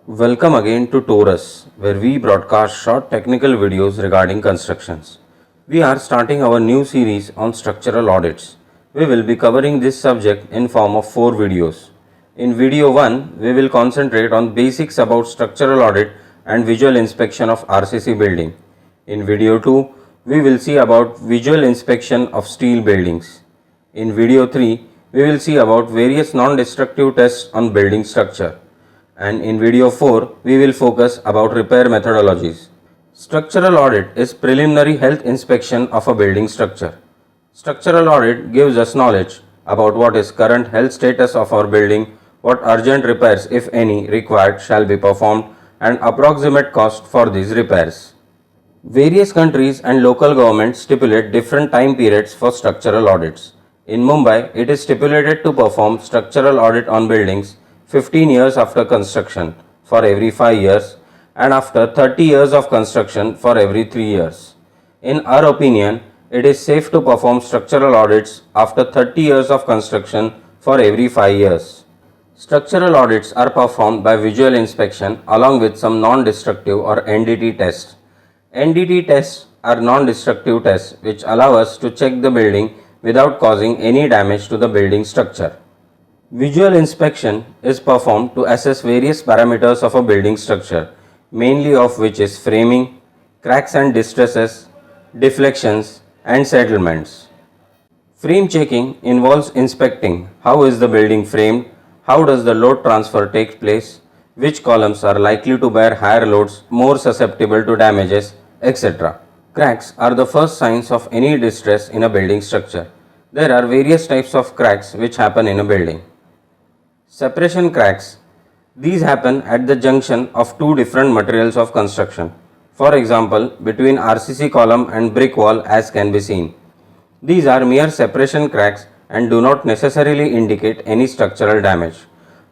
Welcome again to Taurus, where we broadcast short technical videos regarding constructions. We are starting our new series on structural audits. We will be covering this subject in form of 4 videos. In video 1, we will concentrate on basics about structural audit and visual inspection of RCC building. In video 2, we will see about visual inspection of steel buildings. In video 3, we will see about various non-destructive tests on building structure. And in video 4, we will focus about repair methodologies. Structural audit is preliminary health inspection of a building structure. Structural audit gives us knowledge about what is current health status of our building, what urgent repairs, if any, required shall be performed, and approximate cost for these repairs. Various countries and local governments stipulate different time periods for structural audits. In Mumbai, it is stipulated to perform structural audit on buildings 15 years after construction for every 5 years and after 30 years of construction for every 3 years. In our opinion, it is safe to perform structural audits after 30 years of construction for every 5 years. Structural audits are performed by visual inspection along with some non-destructive or NDT tests. NDT tests are non-destructive tests which allow us to check the building without causing any damage to the building structure. Visual inspection is performed to assess various parameters of a building structure, mainly of which is framing, cracks and distresses, deflections, and settlements. Frame checking involves inspecting how is the building framed, how does the load transfer take place, which columns are likely to bear higher loads, more susceptible to damages, etc. Cracks are the first signs of any distress in a building structure. There are various types of cracks which happen in a building. Separation cracks. These happen at the junction of two different materials of construction. For example, between RCC column and brick wall as can be seen. These are mere separation cracks and do not necessarily indicate any structural damage.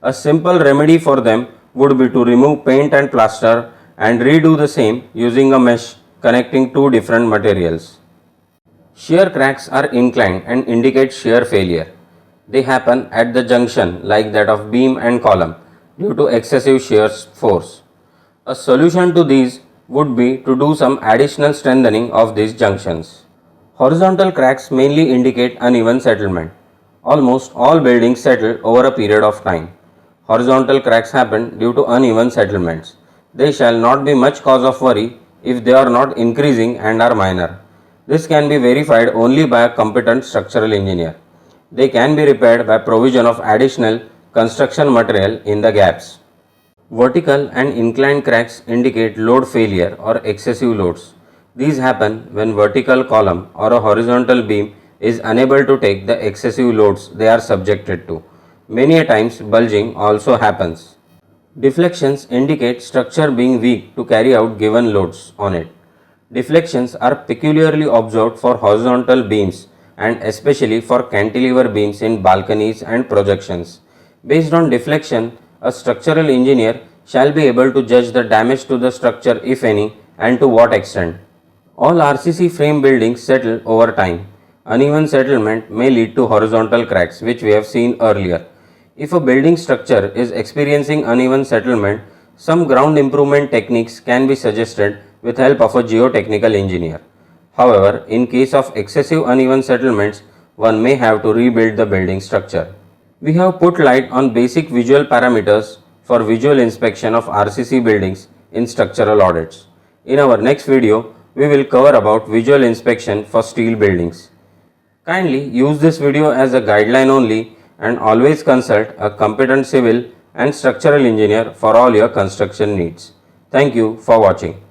A simple remedy for them would be to remove paint and plaster and redo the same using a mesh connecting two different materials. Shear cracks are inclined and indicate shear failure. They happen at the junction like that of beam and column due to excessive shear force. A solution to these would be to do some additional strengthening of these junctions. Horizontal cracks mainly indicate uneven settlement. Almost all buildings settle over a period of time. Horizontal cracks happen due to uneven settlements. They shall not be much cause of worry if they are not increasing and are minor. This can be verified only by a competent structural engineer. They can be repaired by provision of additional construction material in the gaps. Vertical and inclined cracks indicate load failure or excessive loads. These happen when vertical column or a horizontal beam is unable to take the excessive loads they are subjected to. Many a times bulging also happens. Deflections indicate structure being weak to carry out given loads on it. Deflections are peculiarly observed for horizontal beams and especially for cantilever beams in balconies and projections. Based on deflection, a structural engineer shall be able to judge the damage to the structure if any and to what extent. All RCC frame buildings settle over time. Uneven settlement may lead to horizontal cracks which we have seen earlier. If a building structure is experiencing uneven settlement, some ground improvement techniques can be suggested with help of a geotechnical engineer. However, in case of excessive uneven settlements, one may have to rebuild the building structure. We have put light on basic visual parameters for visual inspection of RCC buildings in structural audits. In our next video, we will cover about visual inspection for steel buildings. Kindly use this video as a guideline only and always consult a competent civil and structural engineer for all your construction needs. Thank you for watching.